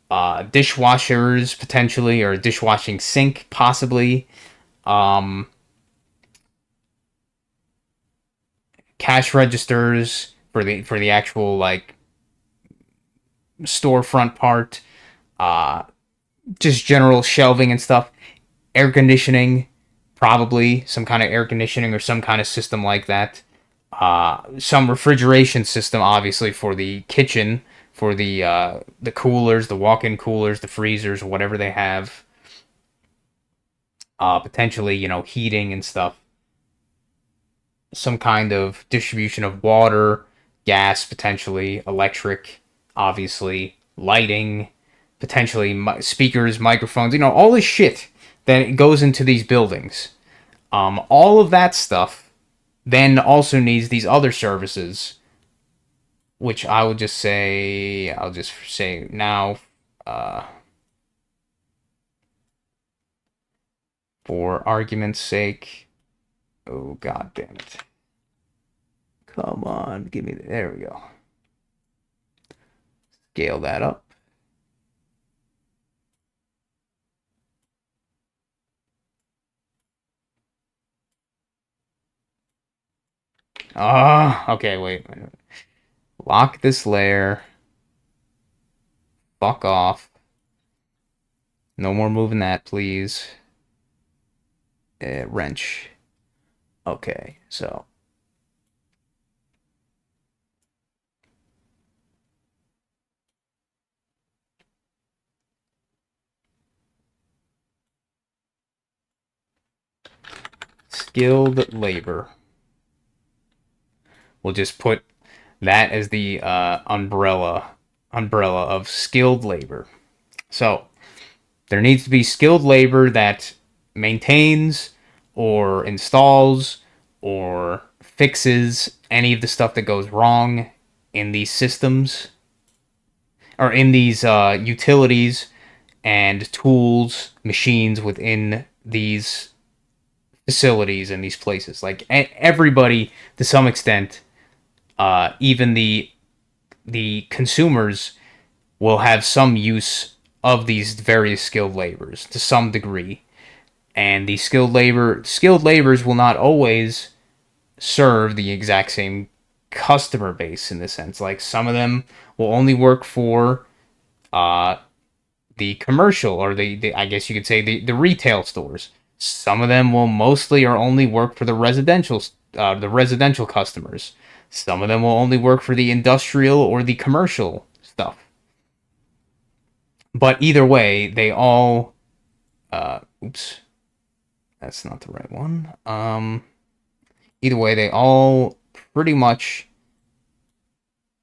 [SPEAKER 1] dishwashers potentially, or a dishwashing sink possibly, um, cash registers for the actual, like, storefront part, uh, just general shelving and stuff, air conditioning, probably some kind of air conditioning or some kind of system like that. Some refrigeration system, obviously, for the kitchen, for the coolers, the walk-in coolers, the freezers, whatever they have. Potentially, heating and stuff. Some kind of distribution of water, gas, potentially electric, obviously lighting, potentially speakers, microphones. All this shit that goes into these buildings. All of that stuff then also needs these other services, which I'll just say now, uh, for argument's sake. Oh, god damn it. Come on, give me there we go. Scale that up. Okay, wait. Lock this layer. Fuck off. No more moving that, please. Wrench. Okay, so skilled labor. We'll just put That is the umbrella of skilled labor. So there needs to be skilled labor that maintains or installs or fixes any of the stuff that goes wrong in these systems or in these utilities and tools, machines within these facilities and these places. Like everybody, to some extent, even the consumers will have some use of these various skilled labors to some degree. And these skilled laborers will not always serve the exact same customer base in this sense. Like some of them will only work for uh, the commercial or the I guess you could say the retail stores. Some of them will mostly or only work for the residential customers. Some of them will only work for the industrial or the commercial stuff. But either way, they all oops, that's not the right one. Either way, they all pretty much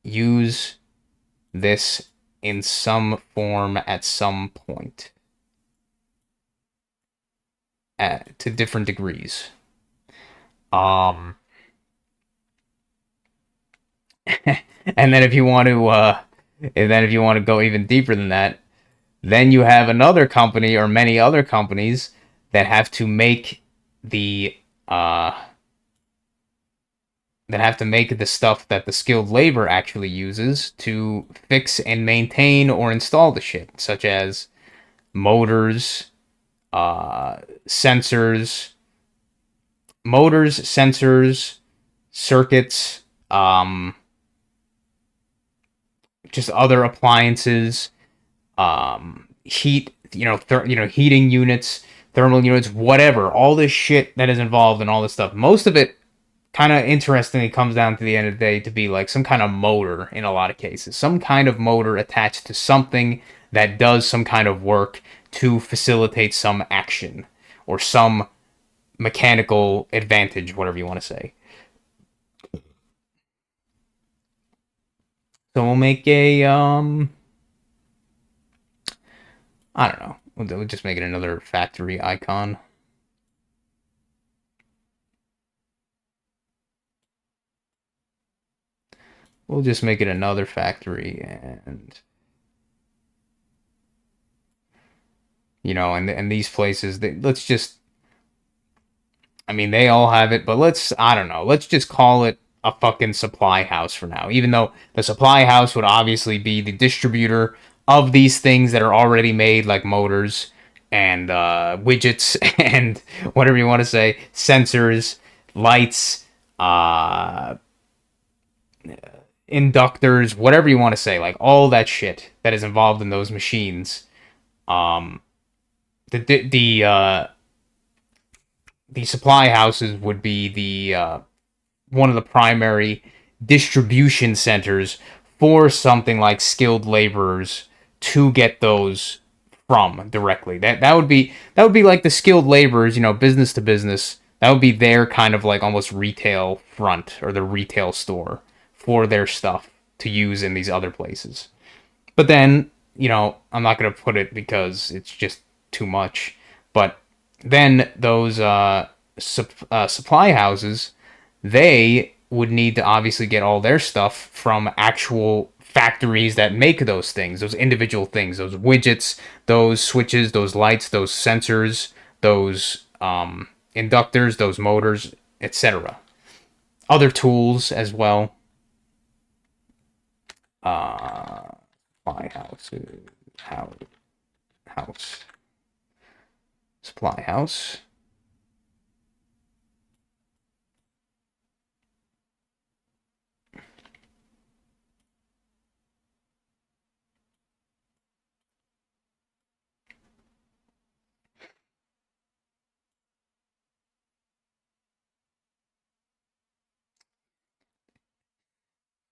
[SPEAKER 1] use this in some form at some point, to different degrees. Um, and then if you want to go even deeper than that, then you have another company or many other companies that have to make the uh, stuff that the skilled labor actually uses to fix and maintain or install the shit, such as motors, uh, sensors, sensors, circuits, just other appliances, heat, heating units, thermal units, whatever. All this shit that is involved in all this stuff. Most of it, kind of interestingly, comes down to the end of the day to be like some kind of motor in a lot of cases. Some kind of motor attached to something that does some kind of work to facilitate some action or some mechanical advantage, whatever you want to say. So we'll make a I don't know. We'll just make it another factory icon. We'll just make it another factory, and and these places, let's just, I mean, they all have it, but I don't know, let's just call it a fucking supply house for now. Even though the supply house would obviously be the distributor of these things that are already made, like motors and widgets and whatever you want to say, sensors, lights, inductors, whatever you want to say, like all that shit that is involved in those machines. Um, the supply houses would be the one of the primary distribution centers for something like skilled laborers to get those from directly. That would be like the skilled laborers, business to business. That would be their kind of like almost retail front or the retail store for their stuff to use in these other places. But then, I'm not going to put it because it's just too much. But then those supply houses, they would need to obviously get all their stuff from actual factories that make those things, those individual things, those widgets, those switches, those lights, those sensors, those inductors, those motors, etc. Other tools as well. Supply house, house, supply house.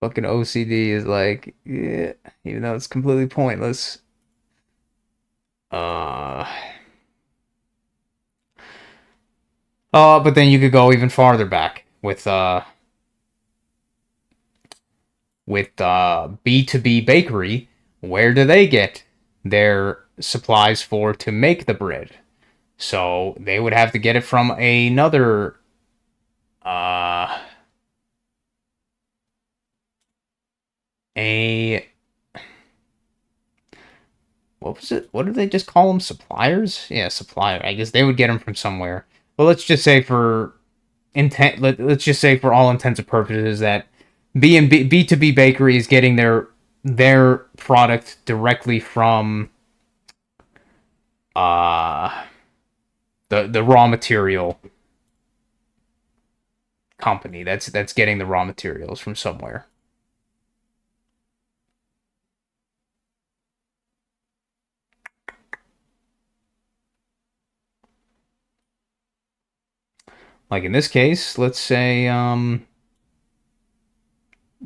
[SPEAKER 1] Fucking OCD is like, yeah, even though it's completely pointless. Uh, but then you could go even farther back with with B2B bakery, where do they get their supplies for to make the bread? So they would have to get it from another uh a what was it? What did they just call them? Suppliers? Yeah, supplier. I guess they would get them from somewhere. But let's just say for let's just say for all intents and purposes that B2B bakery is getting their product directly from uh the raw material company that's getting the raw materials from somewhere. Like in this case, let's say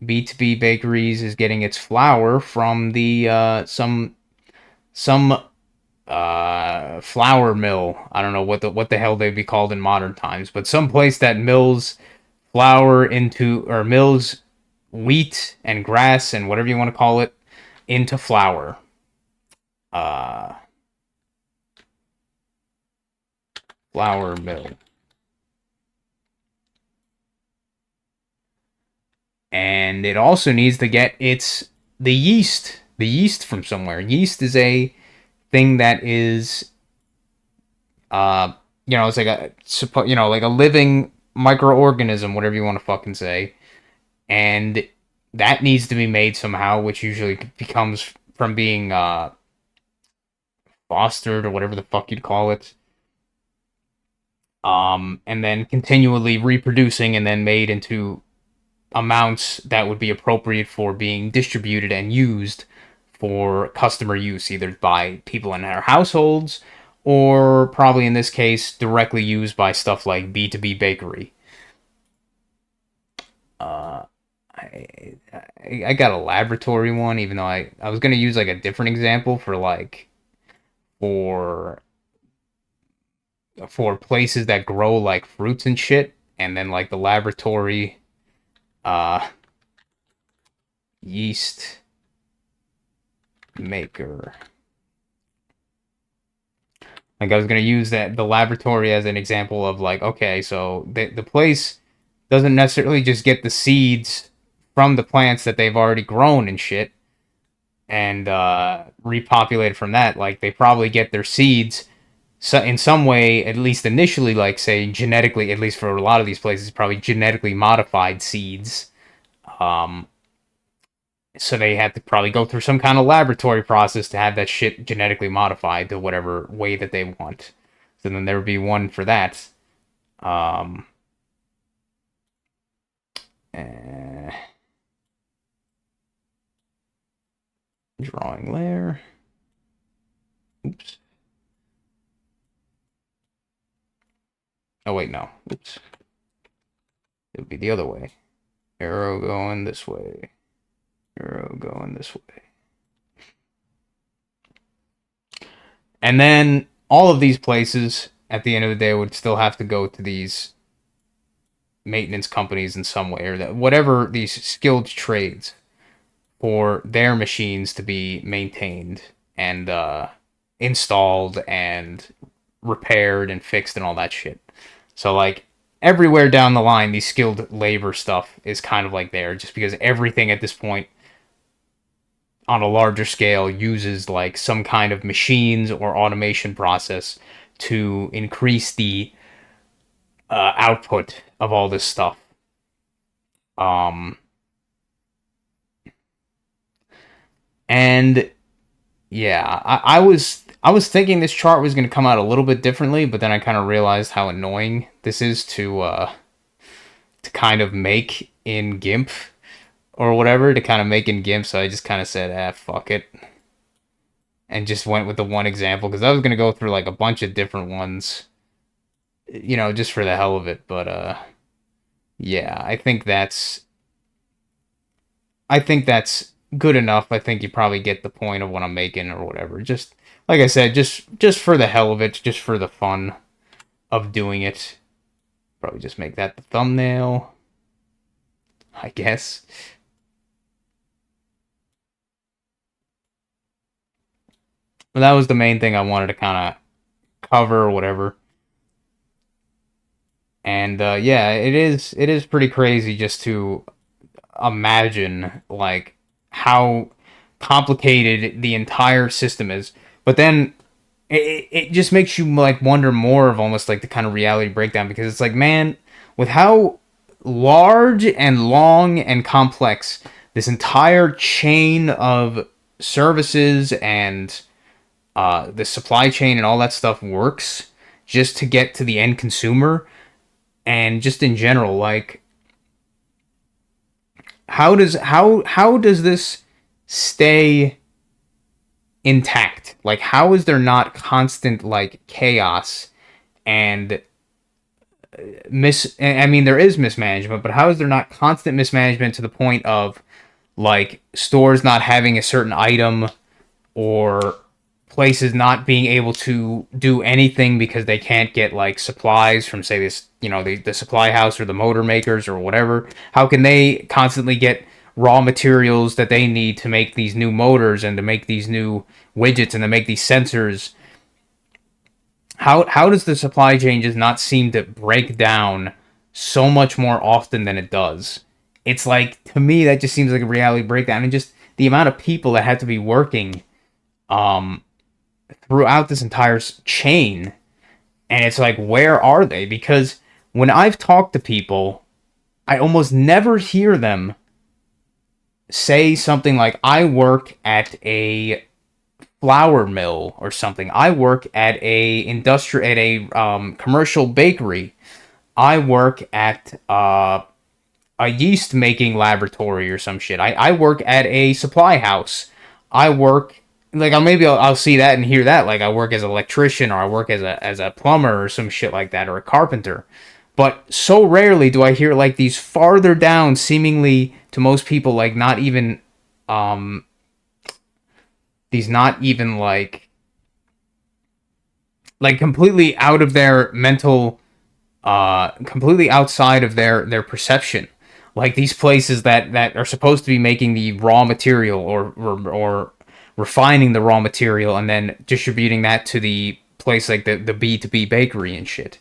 [SPEAKER 1] B2B bakeries is getting its flour from the some flour mill. I don't know what the hell they'd be called in modern times, but some place that mills flour into or mills wheat and grass and whatever you want to call it into flour. Uh, Flour mill. And it also needs to get the yeast from somewhere. Yeast is a thing that is uh it's like like a living microorganism, whatever you want to fucking say, and that needs to be made somehow, which usually becomes from being fostered or whatever the fuck you'd call it, and then continually reproducing and then made into amounts that would be appropriate for being distributed and used for customer use, either by people in their households or probably in this case directly used by stuff like B2B bakery. Uh, I got a laboratory one, even though I was gonna use like a different example for like for places that grow like fruits and shit, and then like the laboratory uh yeast maker. Like I was gonna use the laboratory as an example of like, okay, so the place doesn't necessarily just get the seeds from the plants that they've already grown and shit and repopulate from that. Like they probably get their seeds so in some way, at least initially, like say genetically, at least for a lot of these places, probably genetically modified seeds. Um, so they had to probably go through some kind of laboratory process to have that shit genetically modified to whatever way that they want. So then there would be one for that. Um, uh, Drawing layer. Oops. Oh wait, no. Oops. It would be the other way. Arrow going this way. Arrow going this way. And then all of these places, at the end of the day, would still have to go to these maintenance companies in some way, or that whatever these skilled trades for their machines to be maintained and installed and repaired and fixed and all that shit. So like everywhere down the line, these skilled labor stuff is kind of like there, just because everything at this point on a larger scale uses like some kind of machines or automation process to increase the output of all this stuff. Um, and yeah, I was thinking this chart was going to come out a little bit differently, but then I kind of realized how annoying this is to kind of make in GIMP or whatever to kind of make in GIMP. So I just kind of said, fuck it, and just went with the one example because I was going to go through like a bunch of different ones, just for the hell of it. But yeah, I think that's good enough. I think you probably get the point of what I'm making or whatever. Just like I said, just for the hell of it, just for the fun of doing it. Probably just make that the thumbnail, I guess. But that was the main thing I wanted to kind of cover or whatever. And yeah, it is pretty crazy just to imagine like how complicated the entire system is. But then it just makes you like wonder more of almost like the kind of reality breakdown, because it's like, man, with how large and long and complex this entire chain of services and the supply chain and all that stuff works just to get to the end consumer, and just in general, like how does this stay intact? Like, how is there not constant like chaos and I mean, there is mismanagement, but how is there not constant mismanagement to the point of like stores not having a certain item, or places not being able to do anything because they can't get like supplies from, say, this, the supply house or the motor makers or whatever? How can they constantly get raw materials that they need to make these new motors and to make these new widgets and to make these sensors? How does the supply chain just not seem to break down so much more often than it does? It's like, to me, that just seems like a reality breakdown, and just the amount of people that have to be working um throughout this entire chain. And it's like, where are they? Because when I've talked to people, I almost never hear them say something like, I work at a flour mill or something. I work at a commercial bakery. I work at a yeast making laboratory or some shit. I work at a supply house. I work, like, I'll see that and hear that, like I work as an electrician, or I work as a plumber or some shit like that, or a carpenter. But so rarely do I hear like these farther down, seemingly to most people, like not even these not even like completely out of their mental, completely outside of their perception, like these places that are supposed to be making the raw material, or refining the raw material and then distributing that to the place, like the B2B bakery and shit.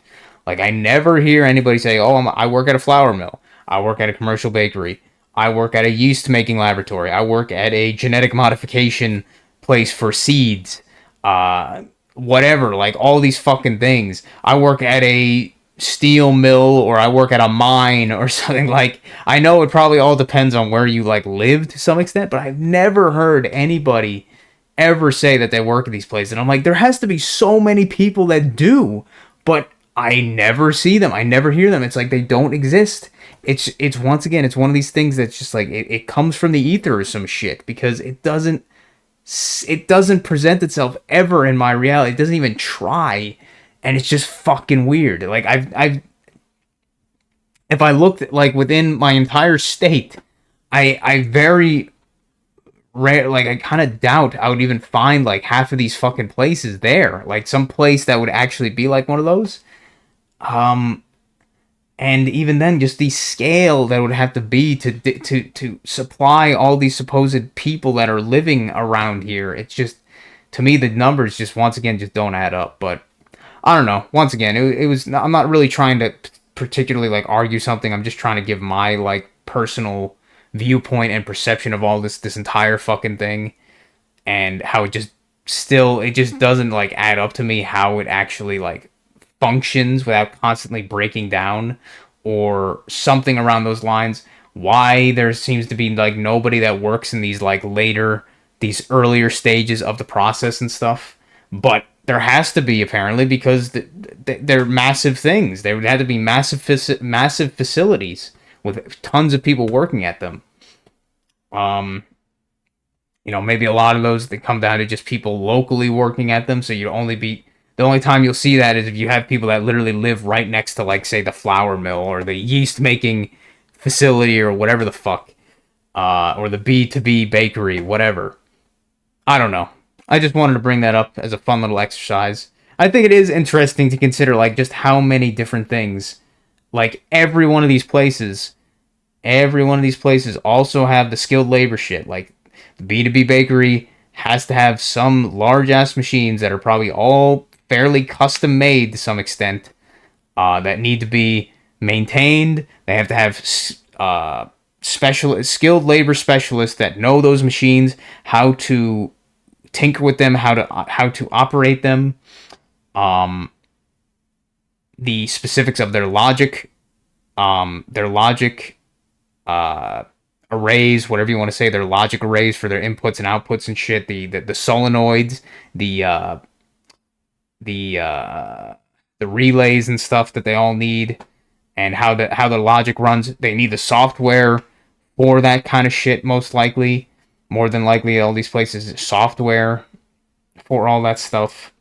[SPEAKER 1] Like, I never hear anybody say, oh, I work at a flour mill, I work at a commercial bakery, I work at a yeast making laboratory, I work at a genetic modification place for seeds, uh, whatever, like all these fucking things. I work at a steel mill, or I work at a mine or something. Like, I know it probably all depends on where you like live to some extent, but I've never heard anybody ever say that they work at these places. And I'm like, there has to be so many people that do, but I never see them. I never hear them. It's like they don't exist. It's once again, it's one of these things that's just like it comes from the ether or some shit, because it doesn't present itself ever in my reality. It doesn't even try, and it's just fucking weird. Like, I've if I looked at, like, within my entire state, I very rare, like, I kind of doubt I would even find like half of these fucking places there. Like, some place that would actually be like one of those. Um, and even then, just the scale that would have to be to supply all these supposed people that are living around here. It's just, to me, the numbers just once again just don't add up. But I don't know. Once again, it was. I'm not really trying to particularly like argue something. I'm just trying to give my like personal viewpoint and perception of all this entire fucking thing, and how it just doesn't like add up to me, how it actually like functions without constantly breaking down, or something around those lines. Why there seems to be like nobody that works in these earlier stages of the process and stuff. But there has to be, apparently, because they're massive things. There would have to be massive facilities with tons of people working at them. Um, maybe a lot of those that come down to just people locally working at them. So the only time you'll see that is if you have people that literally live right next to, like, say, the flour mill or the yeast making facility or whatever the fuck, or the B2B bakery, whatever. I don't know. I just wanted to bring that up as a fun little exercise. I think it is interesting to consider, like, just how many different things, like, every one of these places also have the skilled labor shit. Like, the B2B bakery has to have some large ass machines that are probably all fairly custom made to some extent, that need to be maintained. They have to have skilled labor specialists that know those machines, how to tinker with them, how to operate them, the specifics of their logic arrays, whatever you want to say, their logic arrays for their inputs and outputs and shit. The solenoids, the the relays and stuff that they all need, and how the logic runs. They need the software for that kind of shit. Most likely, more than likely, all these places is software for all that stuff.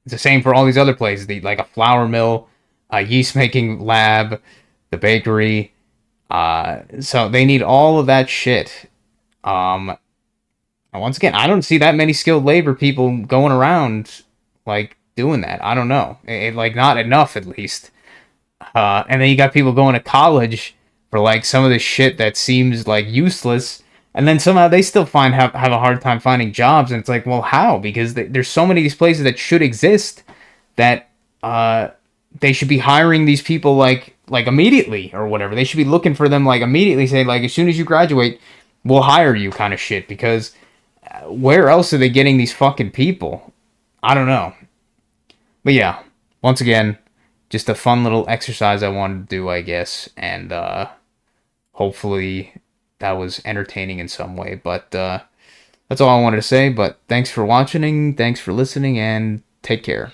[SPEAKER 1] It's the same for all these other places, like a flour mill, a yeast making lab, the bakery. So they need all of that shit. And once again, I don't see that many skilled labor people going around like doing that. I don't know, like not enough at least. And then you got people going to college for like some of the shit that seems like useless, and then somehow they still have a hard time finding jobs. And it's like, well, how? Because there's so many of these places that should exist that they should be hiring these people like immediately or whatever. They should be looking for them like immediately, saying like, as soon as you graduate, we'll hire you, kind of shit. Because where else are they getting these fucking people? I don't know. But yeah, once again, just a fun little exercise I wanted to do, I guess, and hopefully that was entertaining in some way. But that's all I wanted to say. But thanks for watching, thanks for listening, and take care.